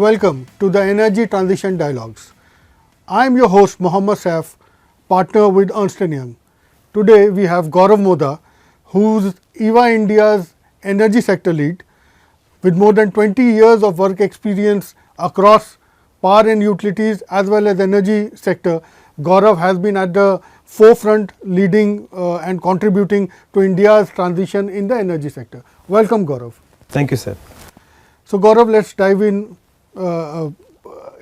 Welcome to the Energy Transition Dialogues. I am your host Mohammad Saif, partner with Ernst & Young. Today we have Gaurav Moda, who is EVA India's energy sector lead. With more than 20 years of work experience across power and utilities as well as energy sector, Gaurav has been at the forefront leading and contributing to India's transition in the energy sector. Welcome Gaurav. Thank you, sir. So Gaurav, let's dive in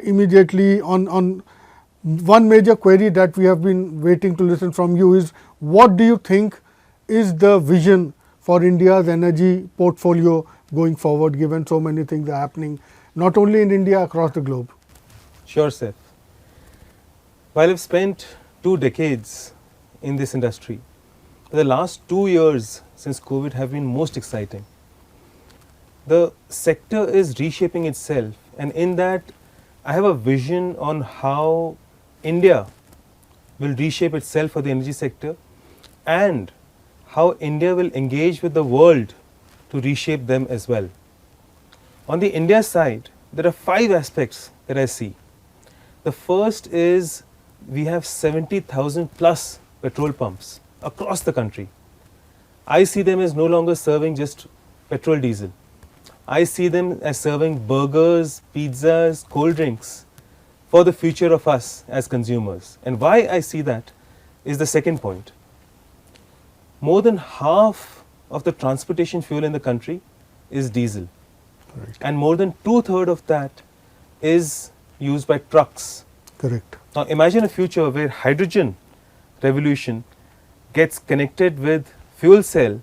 immediately on one major query that we have been waiting to listen from you is, what do you think is the vision for India's energy portfolio going forward, given so many things are happening not only in India, across the globe? Sure, sir. While I've spent 2 decades in this industry, the last 2 years since COVID have been most exciting. The sector is reshaping itself, and in that I have a vision on how India will reshape itself for the energy sector and how India will engage with the world to reshape them as well. On the India side, there are 5 aspects that I see. The first is we have 70,000 plus petrol pumps across the country. I see them as no longer serving just petrol, diesel. I see them as serving burgers, pizzas, cold drinks for the future of us as consumers. And why I see that is the second point. More than half of the transportation fuel in the country is diesel. Correct. And more than 2/3 of that is used by trucks. Correct. Now imagine a future where hydrogen revolution gets connected with fuel cell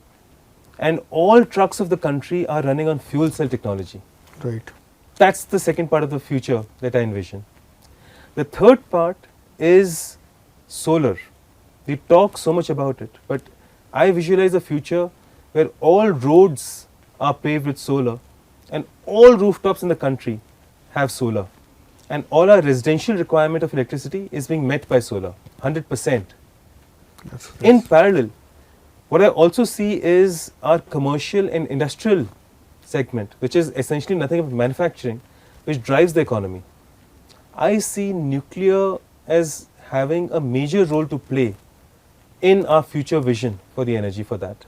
and all trucks of the country are running on fuel cell technology. Right. That's the second part of the future that I envision. The third part is solar. We talk so much about it, but I visualize a future where all roads are paved with solar and all rooftops in the country have solar, and all our residential requirement of electricity is being met by solar, 100%. In parallel, what I also see is our commercial and industrial segment, which is essentially nothing but manufacturing, which drives the economy. I see nuclear as having a major role to play in our future vision for the energy for that.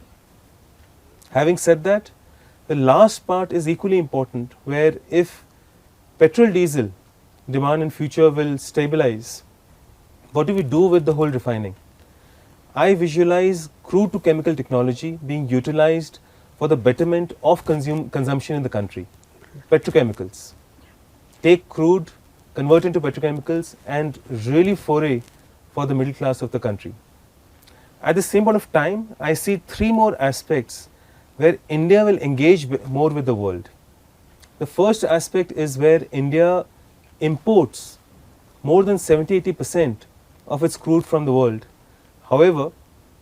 Having said that, the last part is equally important, where if petrol diesel demand in future will stabilize, what do we do with the whole refining? I visualize crude to chemical technology being utilized for the betterment of consumption in the country. Petrochemicals. Take crude, convert into petrochemicals and really foray for the middle class of the country. At the same point of time, I see 3 more aspects where India will engage more with the world. The first aspect is where India imports more than 70-80% of its crude from the world. However,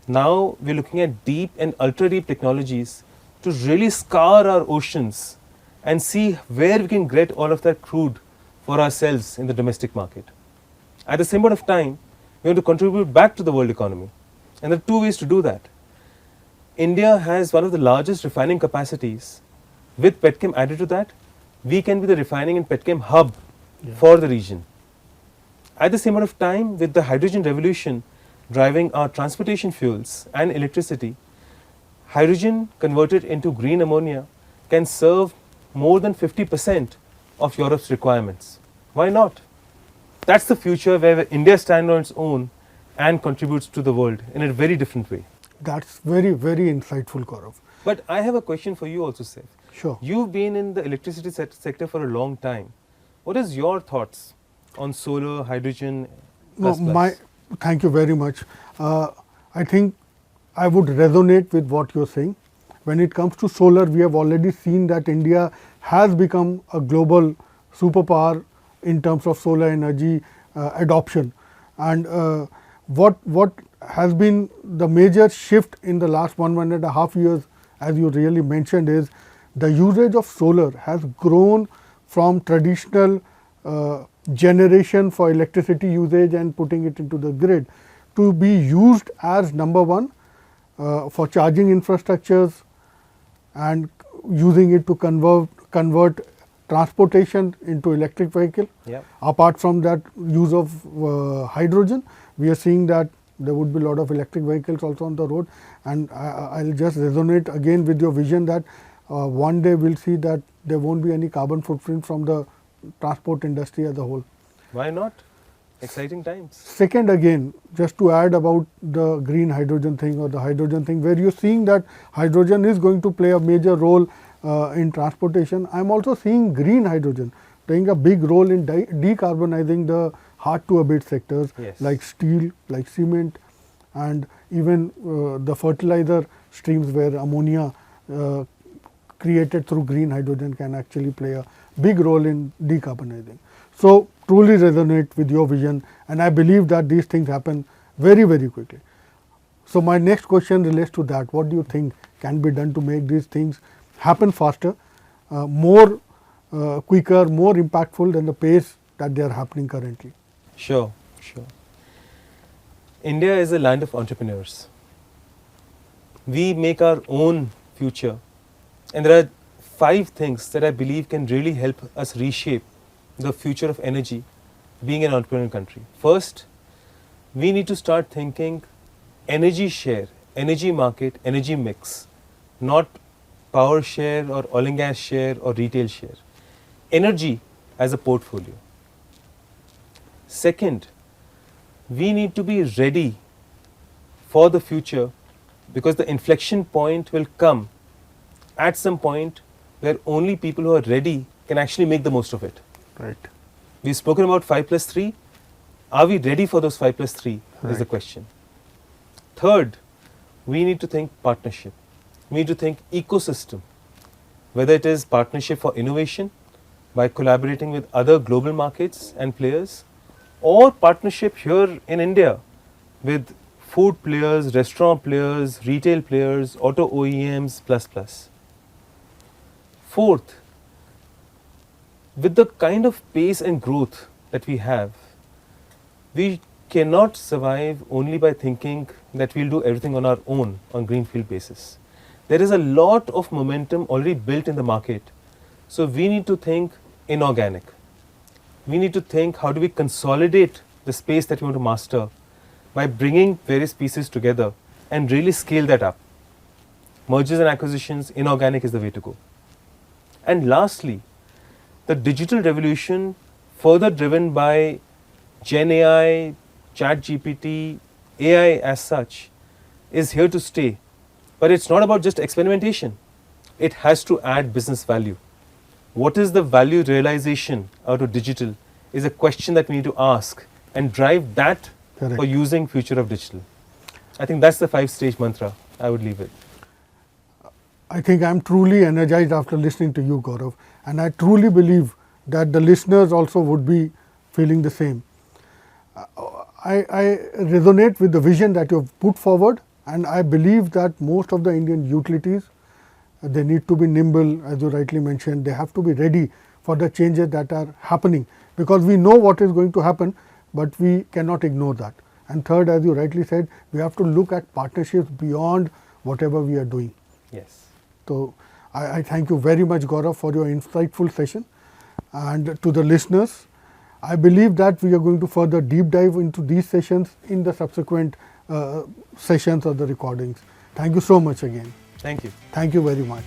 now we are looking at deep and ultra deep technologies to really scour our oceans and see where we can get all of that crude for ourselves in the domestic market. At the same point of time, we want to contribute back to the world economy, and there are 2 ways to do that. India has one of the largest refining capacities. With petchem added to that, we can be the refining and petchem hub for the region. At the same point of time, with the hydrogen revolution driving our transportation fuels and electricity, hydrogen converted into green ammonia can serve more than 50% of Europe's requirements. Why not? That's the future where India stands on its own and contributes to the world in a very different way. That's very, very insightful, Gaurav. But I have a question for you also, Saif. Sure. You've been in the electricity sector for a long time. What is your thoughts on solar, hydrogen, plus, plus? Thank you very much. I think I would resonate with what you're saying. When it comes to solar, we have already seen that India has become a global superpower in terms of solar energy adoption. And what has been the major shift in the last 1.5 years, as you really mentioned, is the usage of solar has grown from traditional generation for electricity usage and putting it into the grid to be used as number one for charging infrastructures and using it to convert transportation into electric vehicle. Yeah. Apart from that use of hydrogen, we are seeing that there would be a lot of electric vehicles also on the road, and I'll just resonate again with your vision that one day we'll see that there won't be any carbon footprint from the transport industry as a whole. Why not? Exciting times. Second, again, just to add about the green hydrogen thing or the hydrogen thing, where you're seeing that hydrogen is going to play a major role in transportation. I'm also seeing green hydrogen playing a big role in decarbonizing the hard to abate sectors, Yes. like steel, like cement, and even the fertilizer streams where ammonia created through green hydrogen can actually play a big role in decarbonizing. So, truly resonate with your vision, and I believe that these things happen very, very quickly. So, my next question relates to that. What do you think can be done to make these things happen faster, more quicker, more impactful than the pace that they are happening currently? Sure, sure. India is a land of entrepreneurs. We make our own future, and there are 5 things that I believe can really help us reshape the future of energy, being an entrepreneurial country. First, we need to start thinking energy share, energy market, energy mix, not power share or oil and gas share or retail share. Energy as a portfolio. Second, we need to be ready for the future, because the inflection point will come at some point where only people who are ready can actually make the most of it. Right. We've spoken about 5+3. Are we ready for those 5+3 is the Right. question. Third, we need to think partnership. We need to think ecosystem, whether it is partnership for innovation by collaborating with other global markets and players, or partnership here in India with food players, restaurant players, retail players, auto OEMs, plus. Fourth, with the kind of pace and growth that we have, we cannot survive only by thinking that we'll do everything on our own on greenfield basis. There is a lot of momentum already built in the market. So we need to think inorganic. We need to think how do we consolidate the space that we want to master by bringing various pieces together and really scale that up. Mergers and acquisitions, inorganic is the way to go. And lastly, the digital revolution, further driven by Gen AI, Chat GPT, AI as such, is here to stay. But it's not about just experimentation. It has to add business value. What is the value realization out of digital is a question that we need to ask and drive that Correct. for using future of digital. I think that's the 5-stage mantra. I would leave it. I think I'm truly energized after listening to you, Gaurav, and I truly believe that the listeners also would be feeling the same. I resonate with the vision that you have put forward, and I believe that most of the Indian utilities, they need to be nimble, as you rightly mentioned. They have to be ready for the changes that are happening, because we know what is going to happen, but we cannot ignore that. And third, as you rightly said, we have to look at partnerships beyond whatever we are doing. Yes. So, I thank you very much, Gaurav, for your insightful session. And to the listeners, I believe that we are going to further deep dive into these sessions in the subsequent sessions of the recordings. Thank you so much again. Thank you. Thank you very much.